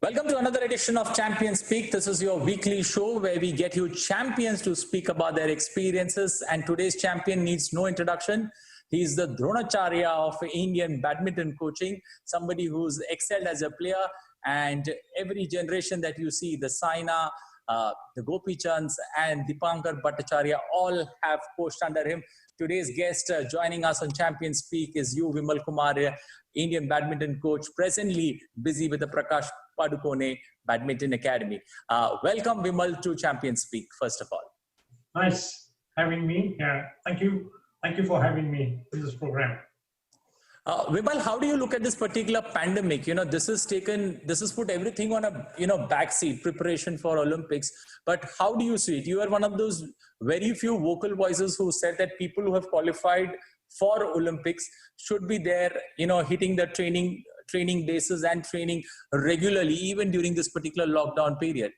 Welcome to another edition of Champions Speak. This is your weekly show where we get you champions to speak about their experiences. And today's champion needs no introduction. He's the Dronacharya of Indian badminton coaching, somebody who's excelled as a player. And every generation that you see, the Saina, the Gopi Chands and Dipankar Bhattacharya all have coached under him. Today's guest joining us on Champions Speak is you, Vimal Kumar, Indian badminton coach, presently busy with the Prakash Padukone Badminton Academy. Welcome, Vimal, to Champions Speak, first of all. Nice having me. Yeah, thank you. Thank you for having me in this program. Vimal, how do you look at this particular pandemic? This has put everything on a, backseat, preparation for Olympics. But how do you see it? You are one of those very few vocal voices who said that people who have qualified for Olympics should be there, hitting the training bases and training regularly, even during this particular lockdown period.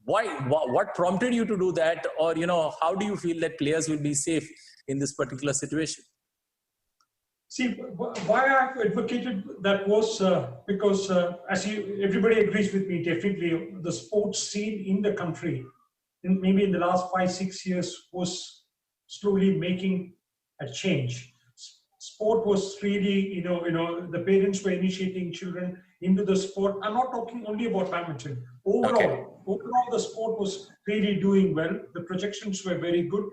What prompted you to do that? Or, how do you feel that players will be safe in this particular situation? See, why I've advocated that was because, everybody agrees with me, definitely the sports scene in the country, maybe in the last 5-6 years, was slowly making a change. Sport was really, the parents were initiating children into the sport. I'm not talking only about badminton. Overall, the sport was really doing well. The projections were very good.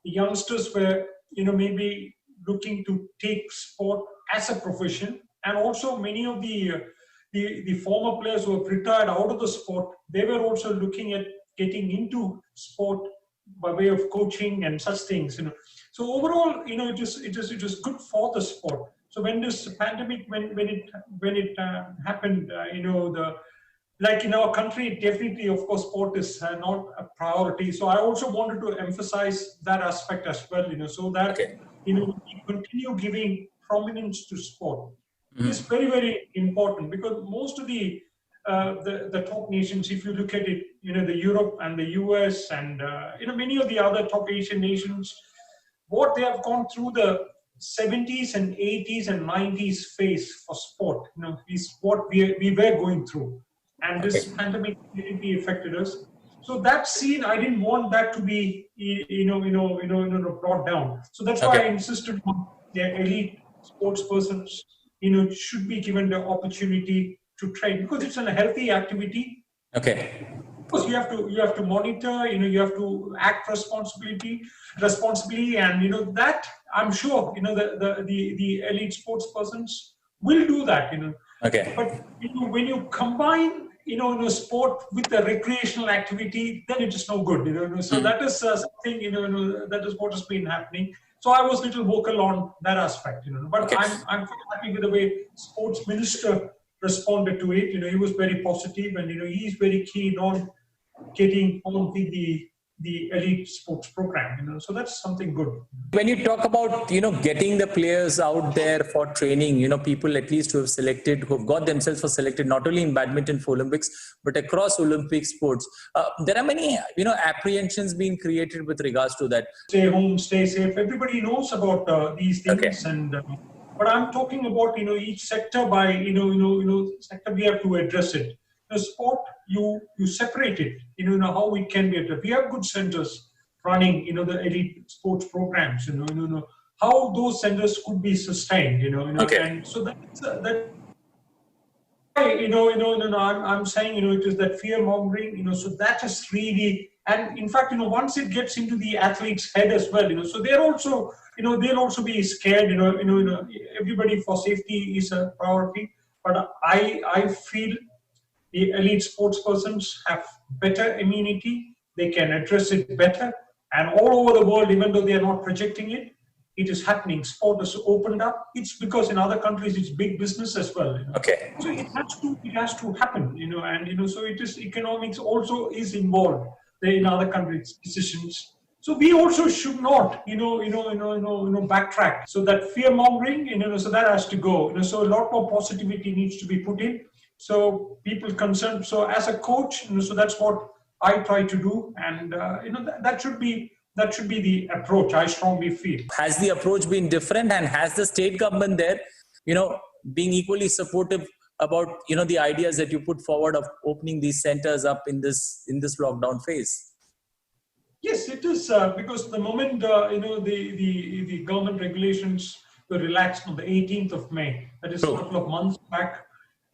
The youngsters were, maybe looking to take sport as a profession, and also many of the former players who have retired out of the sport, they were also looking at getting into sport by way of coaching and such things. So overall, it is good for the sport. So when this pandemic, when it happened, like in our country, definitely, of course, sport is not a priority. So I also wanted to emphasize that aspect as well, so that we continue giving prominence to sport. It's very, very important, because most of the top nations, if you look at it, the Europe and the US and many of the other top Asian nations, what they have gone through the 70s and 80s and 90s phase for sport, is what we were going through. And this pandemic really affected us. So that scene, I didn't want that to be, brought down. So that's why I insisted on the elite sports persons, should be given the opportunity to train, because it's a healthy activity. Because you have to monitor, you have to act responsibly, and that I'm sure the elite sports persons will do that. But when you combine sport with the recreational activity, then it is no good. So that is something that is what has been happening. So I was a little vocal on that aspect. But I'm happy with the way sports minister responded to it. He was very positive, and he's very keen on getting on with the elite sports program. So that's something good. When you talk about getting the players out there for training, people at least who have got themselves selected not only in badminton for Olympics but across Olympic sports, there are many apprehensions being created with regards to that. Stay home, stay safe. Everybody knows about these things, and but I'm talking about each sector by sector we have to address it. Sport, you separate it, how it can be addressed. We have good centers running, the elite sports programs, how those centers could be sustained, and so I'm saying, it is that fear mongering, so that is really, and in fact, once it gets into the athlete's head as well, so they're also, they'll also be scared, everybody for safety is a priority, but I feel the elite sports persons have better immunity. They can address it better. And all over the world, even though they are not projecting it, it is happening. Sport has opened up. It's because in other countries, it's big business as well. So it has to happen, and, so it is, economics also is involved in other countries' decisions. So we also should not, backtrack. So that fear mongering, so that has to go. So a lot more positivity needs to be put in. So people concerned. So as a coach, so that's what I try to do, and that should be the approach. I strongly feel. Has the approach been different, and has the state government there, being equally supportive about, the ideas that you put forward of opening these centers up in this lockdown phase? Yes, it is because the moment the government regulations were relaxed on the 18th of May, that is a couple of months back.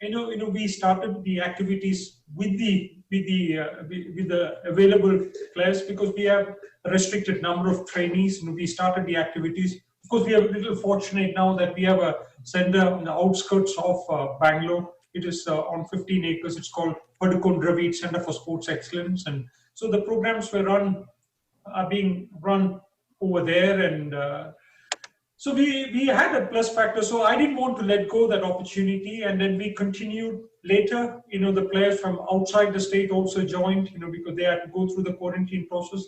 We started the activities with the available players because we have a restricted number of trainees. We started the activities. Of course, we are a little fortunate now that we have a center on the outskirts of Bangalore. It is on 15 acres. It's called Padukone Dravid Center for Sports Excellence, and so the programs are being run over there, and so we had a plus factor. So I didn't want to let go of that opportunity, and then we continued later. The players from outside the state also joined, because they had to go through the quarantine process.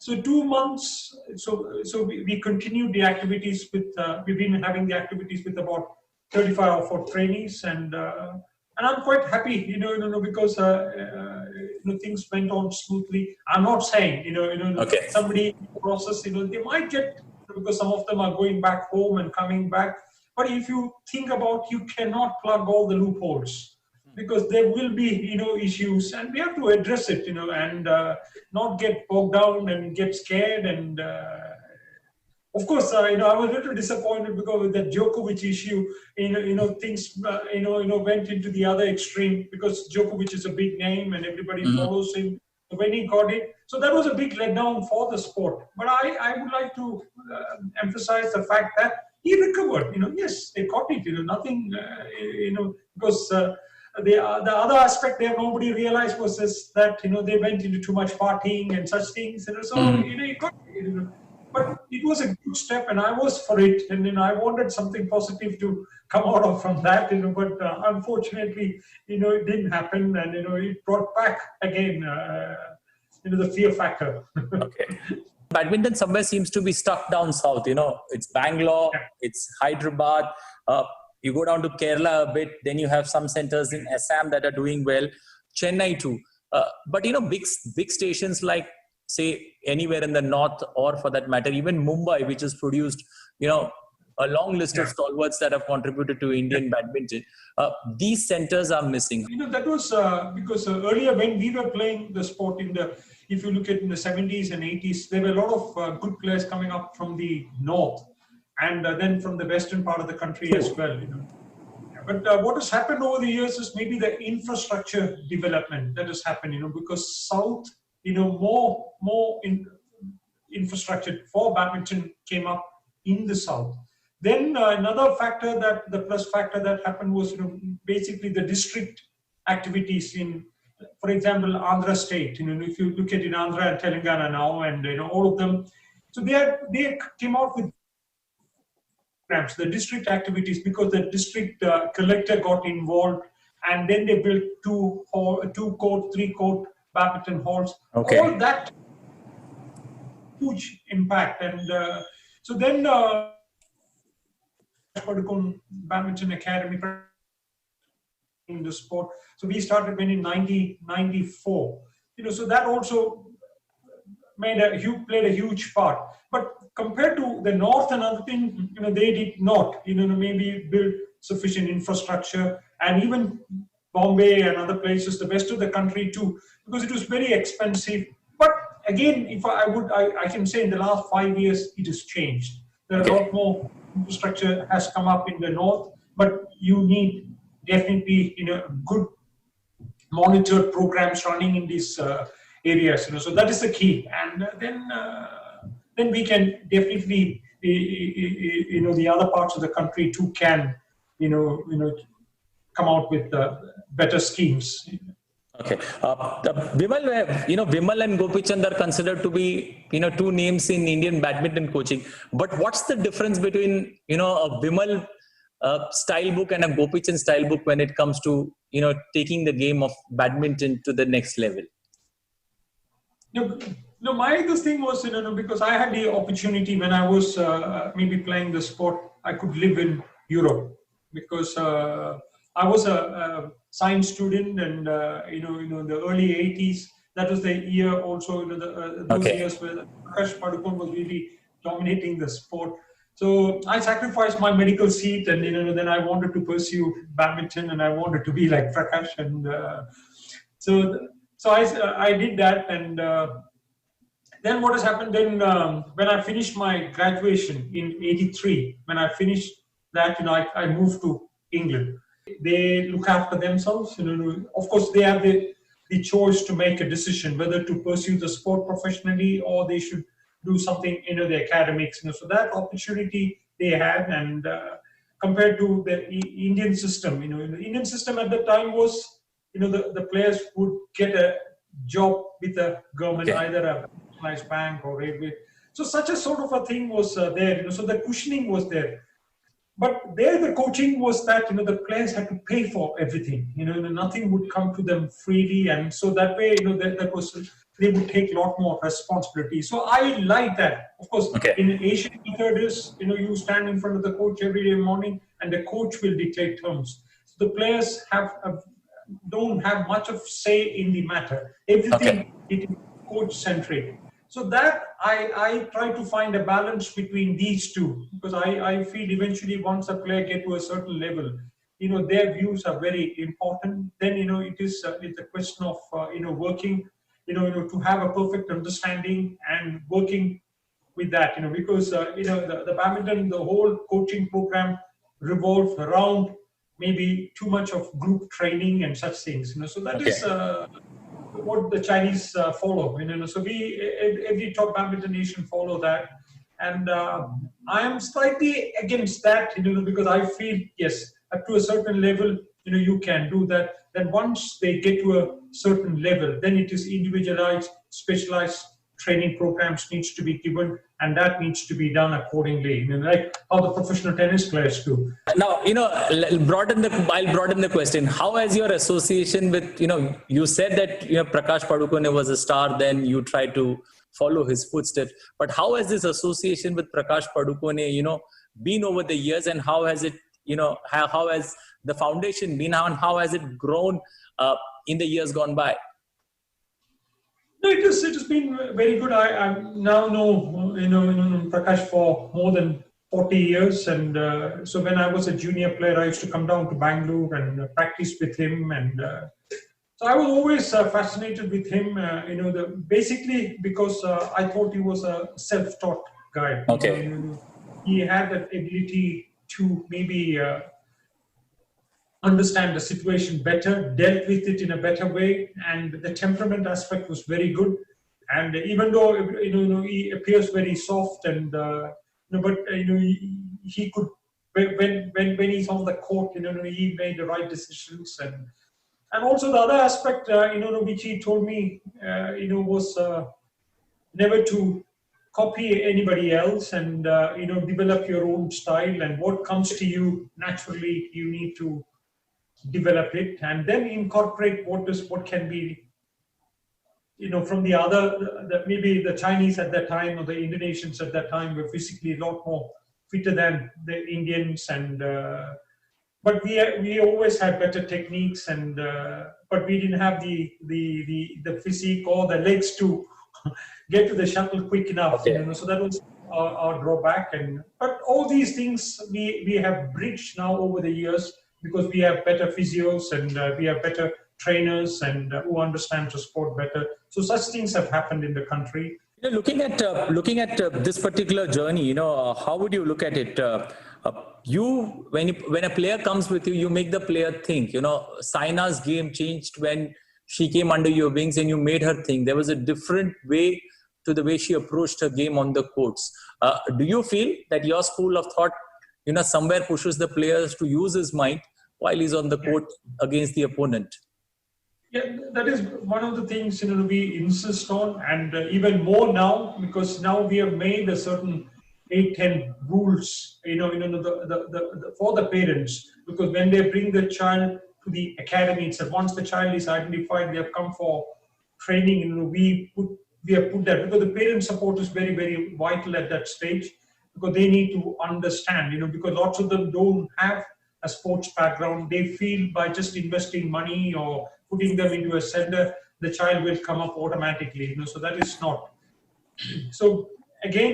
So 2 months. So we continued the activities with. We've been having the activities with about 35 or 40 trainees, and I'm quite happy, because things went on smoothly. I'm not saying, Okay. somebody in the process, they might get, because some of them are going back home and coming back. But if you think about, you cannot plug all the loopholes, because there will be, issues, and we have to address it, and not get bogged down and get scared. And of course, I was a little disappointed because with that Djokovic issue, things, went into the other extreme, because Djokovic is a big name and everybody follows him. So when he got it, so that was a big letdown for the sport. But I would like to emphasize the fact that he recovered. Yes, they got it. Nothing. Because the other aspect there nobody realized was that they went into too much partying and such things. So he got it. But it was a good step, and I was for it. And then I wanted something positive to come out of from that. But unfortunately, it didn't happen, and it brought back again, the fear factor. Okay. Badminton somewhere seems to be stuck down south. It's Bangalore, it's Hyderabad. You go down to Kerala a bit, then you have some centers in Assam that are doing well, Chennai too. But big stations like, say, anywhere in the north, or for that matter, even Mumbai, which has produced, a long list of stalwarts that have contributed to Indian badminton. These centers are missing. That was because earlier when we were playing the sport if you look at in the 70s and 80s, there were a lot of good players coming up from the north, and then from the western part of the country as well. But what has happened over the years is maybe the infrastructure development that has happened. Because south, more infrastructure for badminton came up in the south. Then another factor, the plus factor that happened was, basically the district activities in, for example, Andhra state. If you look at in Andhra and Telangana now, and all of them, so they came out with programs, the district activities, because the district collector got involved, and then they built 2-court, 3-court badminton halls. Okay. All that huge impact, and so then Padukone Badminton Academy in the sport. So we started when in 1994. So that also played a huge part. But compared to the north and other things, they did not, maybe build sufficient infrastructure, and even Bombay and other places, the west of the country too, because it was very expensive. But again, if I can say in the last 5 years, it has changed. There are a lot more infrastructure has come up in the north, but you need definitely, good monitored programs running in these areas. So that is the key, and then we can definitely, the other parts of the country too can, come out with better schemes. Okay. Vimal and Gopichand are considered to be, two names in Indian badminton coaching. But what's the difference between, a Vimal style book and a Gopichand style book when it comes to, taking the game of badminton to the next level? My this thing was, because I had the opportunity when I was maybe playing the sport, I could live in Europe, because I was a science student, and the early 80s, that was the year also, those years where Akash Padukone was really dominating the sport. So I sacrificed my medical seat, and then I wanted to pursue badminton, and I wanted to be like Prakash, and so I did that, and then what has happened? Then when I finished my graduation in '83, when I finished that, I moved to England. They look after themselves. Of course, they have the choice to make a decision whether to pursue the sport professionally or they should do something, the academics. So that opportunity they had, and compared to the Indian system, the Indian system at the time was, the players would get a job with the government, either a nationalized bank or railway. So such a sort of a thing was there. So the cushioning was there. But there, the coaching was that the players had to pay for everything. Nothing would come to them freely, and so that way, that was, they would take a lot more responsibility. So I like that. Of course, in Asian method is, you stand in front of the coach every day morning, and the coach will dictate terms. So the players don't have much of say in the matter. Everything it is coach centric. So that I try to find a balance between these two, because I feel eventually once a player get to a certain level, their views are very important. Then it's a question of working, to have a perfect understanding and working with that, because the badminton, the whole coaching program revolves around maybe too much of group training and such things. So that is what the Chinese follow. So every top badminton nation follow that, and I am slightly against that. Because I feel, yes, up to a certain level, you can do that. Then once they get to a certain level, then it is individualized, specialized training programs needs to be given, and that needs to be done accordingly, like how the professional tennis players do. Now, I'll broaden the question. How has your association with, you said that, Prakash Padukone was a star, then you tried to follow his footsteps. But how has this association with Prakash Padukone, been over the years, and how has it, how has the foundation been, and how has it grown in the years gone by? No, it has been very good. I now know Prakash for more than 40 years, and so when I was a junior player, I used to come down to Bangalore and practice with him, and so I was always fascinated with him. Basically because I thought he was a self-taught guy. He had that ability to maybe understand the situation better, dealt with it in a better way, and the temperament aspect was very good. And even though he appears very soft, and but he could, when he's on the court, he made the right decisions. And also the other aspect, which he told me, was never to copy anybody else, and develop your own style, and what comes to you naturally, you need to develop it, and then incorporate what can be, from the other, maybe the Chinese at that time or the Indonesians at that time were physically a lot more fitter than the Indians, and but we always had better techniques, and but we didn't have the physique or the legs to get to the shuttle quick enough. So that was our drawback, but all these things we have bridged now over the years, because we have better physios, and we have better trainers, and who understand the sport better. So such things have happened in the country. Looking at this particular journey, how would you look at it? When a player comes with you, you make the player think. Saina's game changed when she came under your wings, and you made her think. There was a different way to the way she approached her game on the courts. Do you feel that your school of thought, somewhere pushes the players to use his mind while he's on the court against the opponent? Yeah, that is one of the things we insist on, and even more now, because now we have made a certain 8-10 rules, for the parents, because when they bring the child to the academy itself, once the child is identified, they have come for training, we have put that, because the parent support is very, very vital at that stage, because they need to understand, because lots of them don't have a sports background. They feel by just investing money or putting them into a center, the child will come up automatically. So that is not. So again,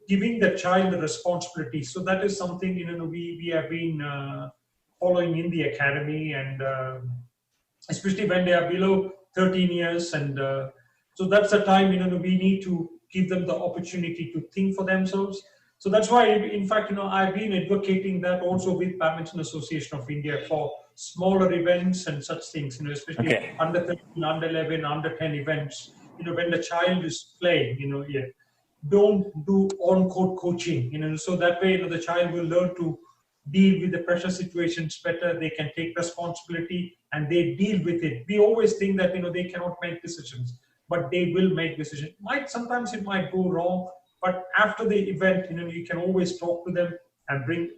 giving the child the responsibility. So that is something, we have been following in the academy, and especially when they are below 13 years. And so that's the time, we need to give them the opportunity to think for themselves. So that's why, in fact, I've been advocating that also with Badminton Association of India for smaller events and such things, especially under 13, under 11, under 10 events. When the child is playing, don't do on-court coaching, so that way, the child will learn to deal with the pressure situations better. They can take responsibility and they deal with it. We always think that, they cannot make decisions, but they will make decisions. Sometimes it might go wrong, but after the event, you can always talk to them and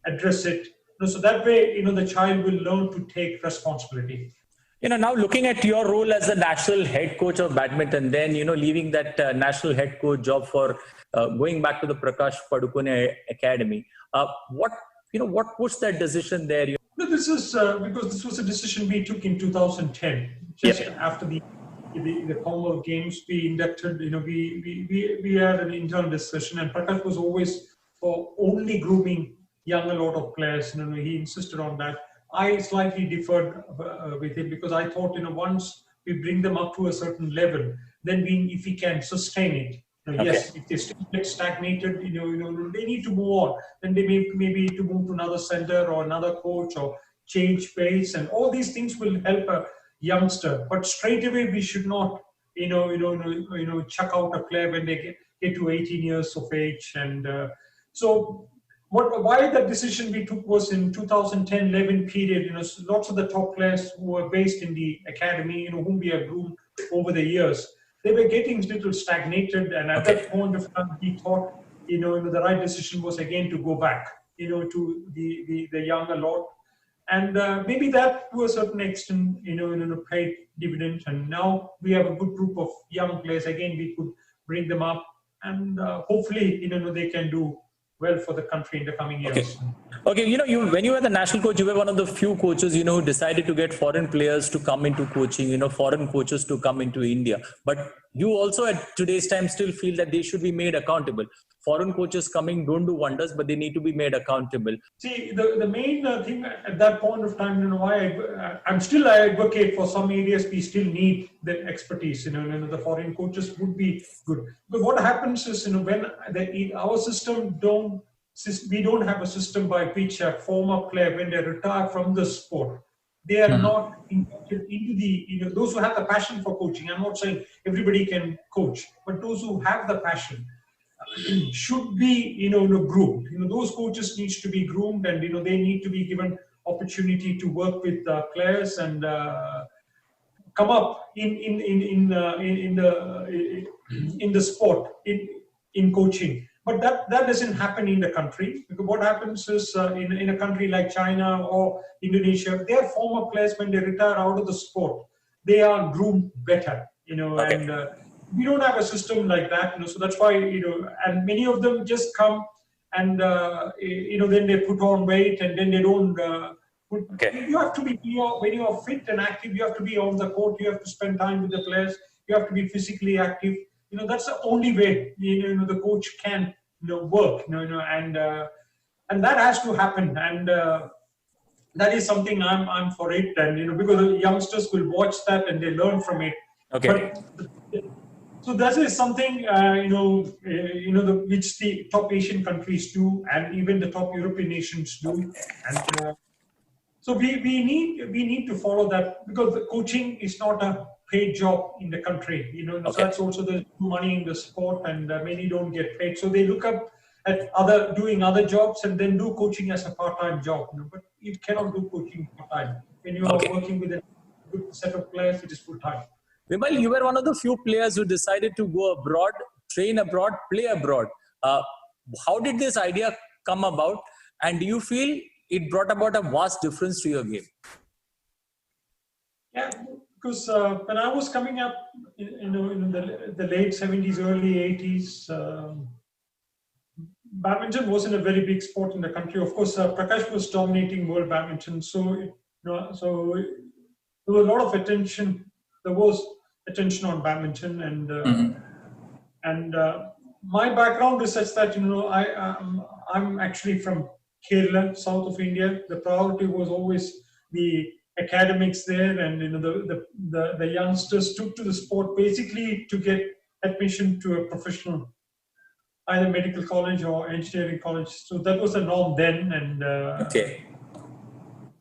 address it. So that way, the child will learn to take responsibility. Now looking at your role as the national head coach of badminton, then, leaving that national head coach job for going back to the Prakash Padukone Academy, what pushed that decision there? No, this is because this was a decision we took in 2010, just after the Commonwealth Games. We inducted, we had an internal discussion, and Prakash was always for only grooming younger lot of players. He insisted on that. I slightly differed with him, because I thought, once we bring them up to a certain level, then if we can sustain it. Yes, if they still get stagnated, they need to move on. Then they maybe to move to another center or another coach, or change pace, and all these things will help a youngster. But straight away, we should not, chuck out a player when they get to 18 years of age. And so, why the decision we took was in 2010-11 period. Lots of the top players who were based in the academy, whom we have groomed over the years, they were getting a little stagnated, and at that point of time, we thought, the right decision was again to go back, to the younger lot, and maybe that to a certain extent, paid dividend. And now we have a good group of young players. Again, we could bring them up, and hopefully, they can do well for the country in the coming years. Okay, when you were the national coach, you were one of the few coaches, who decided to get foreign players to come into coaching, foreign coaches to come into India. But you also at today's time still feel that they should be made accountable. Foreign coaches coming don't do wonders, but they need to be made accountable. See, the main thing at that point of time, why I advocate for some areas we still need the expertise. The foreign coaches would be good. But what happens is, when our system we don't have a system by which a former player, when they retire from the sport, they are not inducted into the, those who have the passion for coaching. I'm not saying everybody can coach, but those who have the passion should be, groomed. Those coaches needs to be groomed, and, they need to be given opportunity to work with players and come up in the sport, in coaching. But that doesn't happen in the country, because what happens is in a country like China or Indonesia, their former players, when they retire out of the sport, they are groomed better, and we don't have a system like that, so that's why, and many of them just come and, then they put on weight, and then they don't, you have to be, when you are fit and active, you have to be on the court, you have to spend time with the players, you have to be physically active. That's the only way, the coach can, work, and that has to happen. And that is something I'm for it. And, because the youngsters will watch that and they learn from it. But, so that is something, which the top Asian countries do, and even the top European nations do. And so we need to follow that, because the coaching is not a paid job in the country. So that's also the money in the sport, and many don't get paid. So they look up at doing other jobs and then do coaching as a part-time job. But you cannot do coaching part-time. When you are working with a good set of players, it is full-time. Vimal, you were one of the few players who decided to go abroad, train abroad, play abroad. How did this idea come about? And do you feel it brought about a vast difference to your game? Yeah, because when I was coming up, in the late 70s, early 80s, badminton wasn't a very big sport in the country. Of course, Prakash was dominating world badminton, so so there was a lot of attention. There was attention on badminton, and my background is such that, I'm actually from Kerala, south of India. The priority was always the academics there, and the youngsters took to the sport basically to get admission to a professional, either medical college or engineering college. So that was the norm then, and Okay.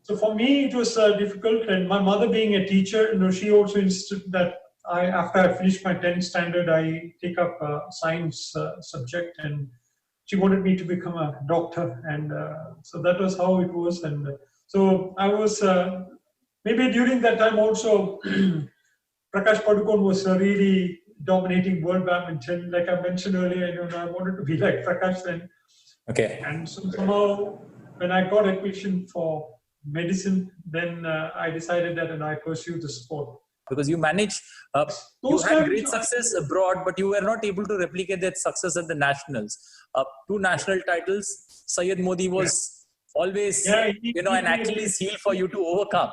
so for me, it was difficult. And my mother, being a teacher, she also insisted that after I finished my 10th standard, I take up a science subject, and she wanted me to become a doctor. And so that was how it was. And so I was maybe during that time also, Prakash Padukone was really dominating world badminton. Like I mentioned earlier, I wanted to be like Prakash then. Okay. And so somehow, when I got admission for medicine, then I decided that, and I pursued the sport. Because you managed, you had great success abroad, but you were not able to replicate that success at the nationals. 2 national titles. Syed Modi was always, an Achilles heel for you to overcome.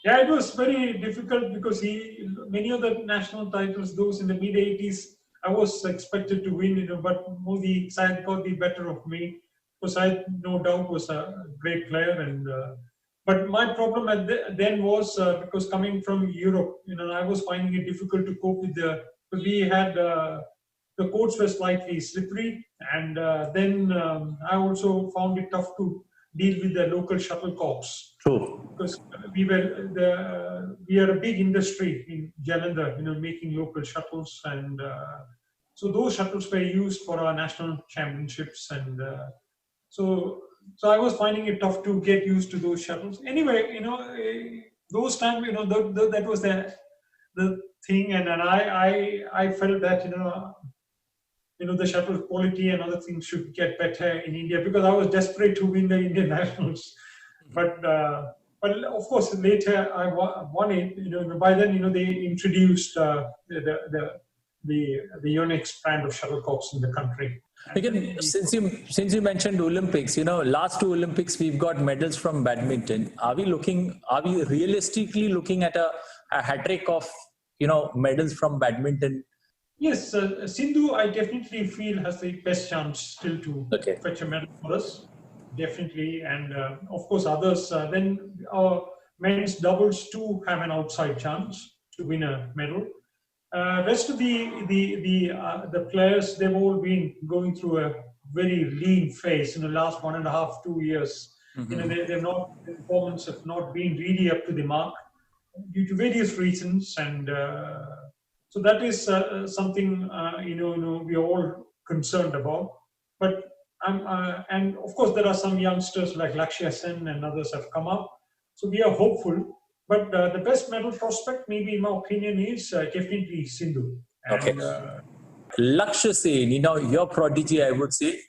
Yeah, it was very difficult because many of the national titles, those in the mid 80s, I was expected to win, but Modi side got the better of me. Because I, no doubt, was a great player, and but my problem then was because coming from Europe, I was finding it difficult to cope with because we had the courts were slightly slippery, and then I also found it tough to deal with the local shuttlecocks. True. Because we are a big industry in Jalandhar, making local shuttles, and so those shuttles were used for our national championships, and so I was finding it tough to get used to those shuttles. Anyway, those times, that was the thing, and I felt that the shuttle quality and other things should get better in India, because I was desperate to win the Indian nationals. But of course later I won it. By then they introduced the Yonex brand of shuttlecocks in the country. Again, since you mentioned Olympics, last 2 Olympics we've got medals from badminton. Are we realistically looking at a hat trick of medals from badminton? Yes, Sindhu, I definitely feel, has the best chance still to fetch a medal for us. Definitely, and of course others. Then our men's doubles too have an outside chance to win a medal. Rest of the players, they've all been going through a very lean phase in the last 1.5, 2 years. Mm-hmm. Their performance have not been really up to the mark due to various reasons, and so that is something we are all concerned about. But and of course there are some youngsters like Lakshya Sen and others have come up, so we are hopeful. But the best medal prospect, maybe in my opinion, is definitely Sindhu. Okay. Lakshya Sen, your prodigy, I would say,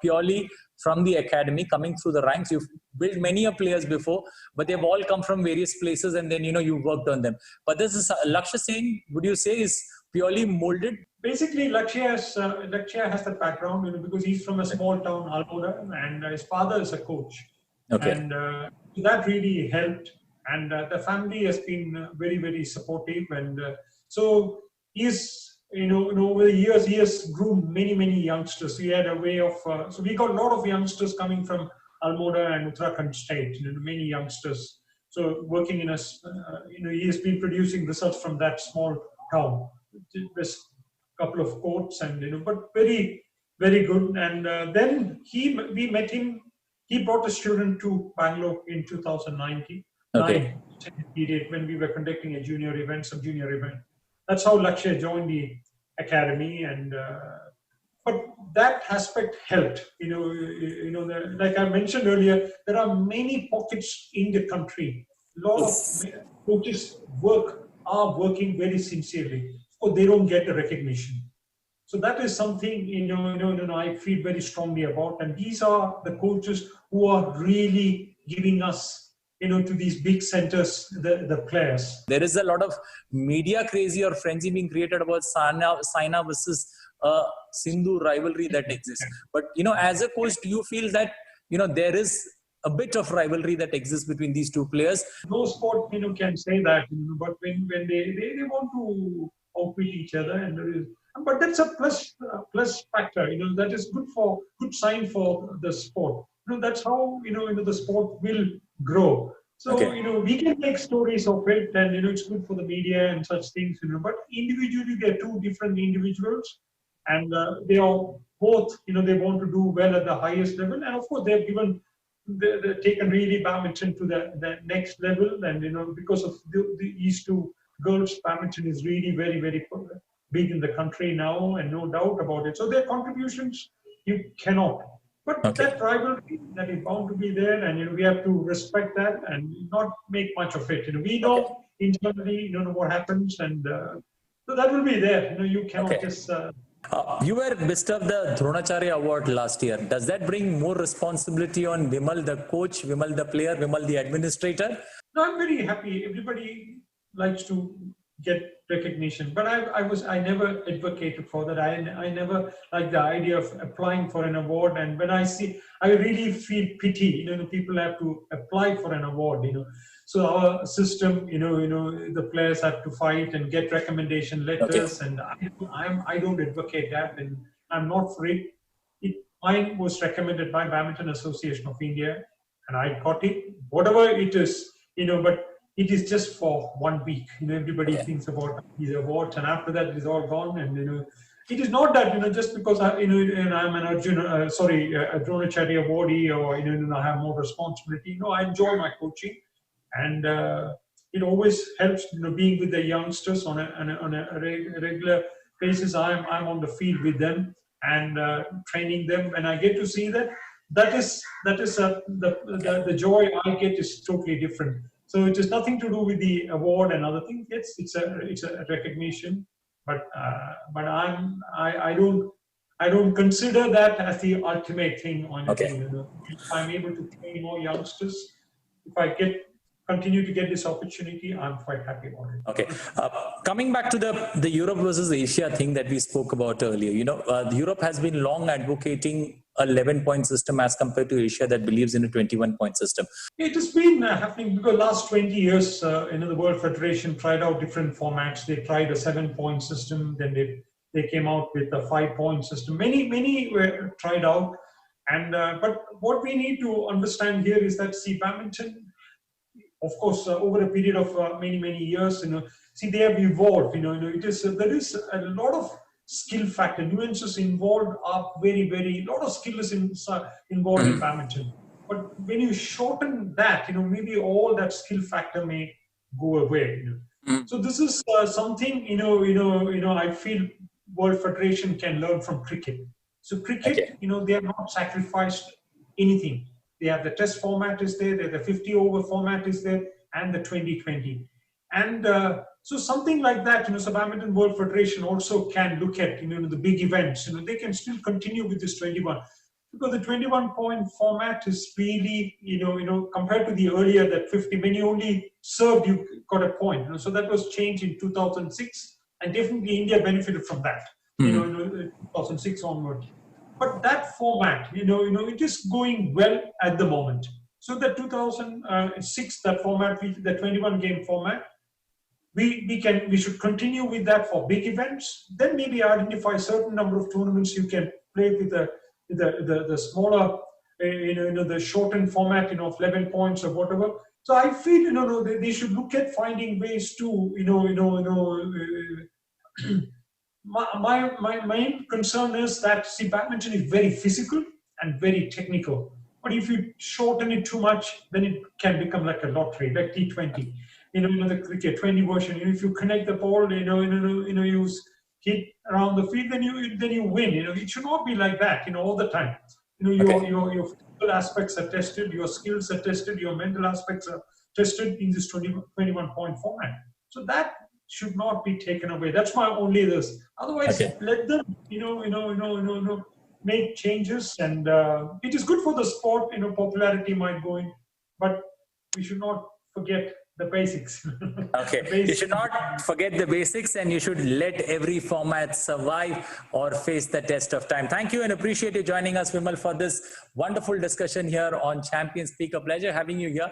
purely from the academy, coming through the ranks. You've built many players before, but they've all come from various places, and then, you worked on them. But this is Lakshya Sen, would you say, is purely molded? Basically, Lakshya has that background, because he's from a small town, Almora, and his father is a coach. Okay. And that really helped. And the family has been very, very supportive. And so he's, over the years, he has groomed many, many youngsters. He had a way of, so we got a lot of youngsters coming from Almora and Uttarakhand state, many youngsters. So working in he has been producing results from that small town. There's a couple of courts and, but very, very good. And then we met him. He brought a student to Bangalore in 2019. Okay. Period when we were conducting a some junior event. That's how Lakshya joined the academy, and but that aspect helped. Like I mentioned earlier, there are many pockets in the country. A lot of coaches are working very sincerely, or they don't get the recognition. So that is something I feel very strongly about, and these are the coaches who are really giving us to these big centers, the players. There is a lot of media crazy or frenzy being created about Saina versus Sindhu rivalry that exists. But, as a coach, do you feel that, there is a bit of rivalry that exists between these two players? No sport, can say that, but when they want to outwit each other, and But that's a plus factor. That is good sign for the sport. That's how the sport will grow. So we can make stories of it, and it's good for the media and such things. But individually, they're two different individuals, and they are both. They want to do well at the highest level, and of course, they've taken really badminton to the next level, and because of these two girls, badminton is really very, very big in the country now, and no doubt about it. So their contributions, you cannot. But that rivalry that is bound to be there, and we have to respect that and not make much of it. We know internally, what happens, and so that will be there. You cannot just. You were Mr. of the Dronacharya Award last year. Does that bring more responsibility on Vimal, the coach, Vimal, the player, Vimal, the administrator? No, I'm very happy. Everybody likes to get recognition, but I never advocated for that. I never liked the idea of applying for an award. And when I really feel pity. People have to apply for an award. So our system, the players have to fight and get recommendation letters, and I don't advocate that, and I'm not free. Mine was recommended by Badminton Association of India, and I got it. Whatever it is, but it is just for 1 week. Everybody thinks about these awards, and after that, it is all gone. And it is not that just because I'm an a Dronacharya awardee, or I have more responsibility. No, I enjoy my coaching, and it always helps. Being with the youngsters on a regular basis. I'm on the field with them and training them, and I get to see that. That is the joy I get is totally different. So it has nothing to do with the award and other things. Yes, it's a recognition, but I don't consider that as the ultimate thing on anything. If I'm able to train more youngsters, if I continue to get this opportunity, I'm quite happy about it. Okay. Coming back to the Europe versus Asia thing that we spoke about earlier, Europe has been long advocating a 11-point system as compared to Asia that believes in a 21-point system. It has been happening because last 20 years, the World Federation tried out different formats. They tried a 7-point system, then they came out with a 5-point system. Many were tried out, and but what we need to understand here is that badminton, of course, over a period of many years, they have evolved. There is a lot of skill factor, nuances involved are very lot of skill is involved in badminton. But when you shorten that, maybe all that skill factor may go away. So this is something I feel World Federation can learn from cricket. So cricket, they have not sacrificed anything. They have the test format is there, the 50-over format is there, and the 2020. And so something like that, so Badminton World Federation also can look at, the big events. They can still continue with this 21, because the 21-point format is really, compared to the earlier that 50, when you only served, you got a point. So that was changed in 2006, and definitely India benefited from that. 2006 onward. But that format, it is going well at the moment. So the 2006, that format, the 21-game format, we should continue with that for big events. Then maybe identify a certain number of tournaments you can play with the smaller, the shortened format, of 11 points or whatever. So I feel, they should look at finding ways to, my main concern is that, badminton is very physical and very technical. But if you shorten it too much, then it can become like a lottery, like T20. The cricket 20 version. If you connect the ball, you hit around the field, then you win. It should not be like that, all the time. Your physical aspects are tested, your skills are tested, your mental aspects are tested in this 21-point format. So that should not be taken away. That's my only this. Otherwise, let them, make changes, and it is good for the sport. Popularity might go in, but we should not forget the basics. You should not forget the basics, and you should let every format survive or face the test of time. Thank you, and appreciate you joining us, Vimal, for this wonderful discussion here on Champions Speak. A pleasure having you here.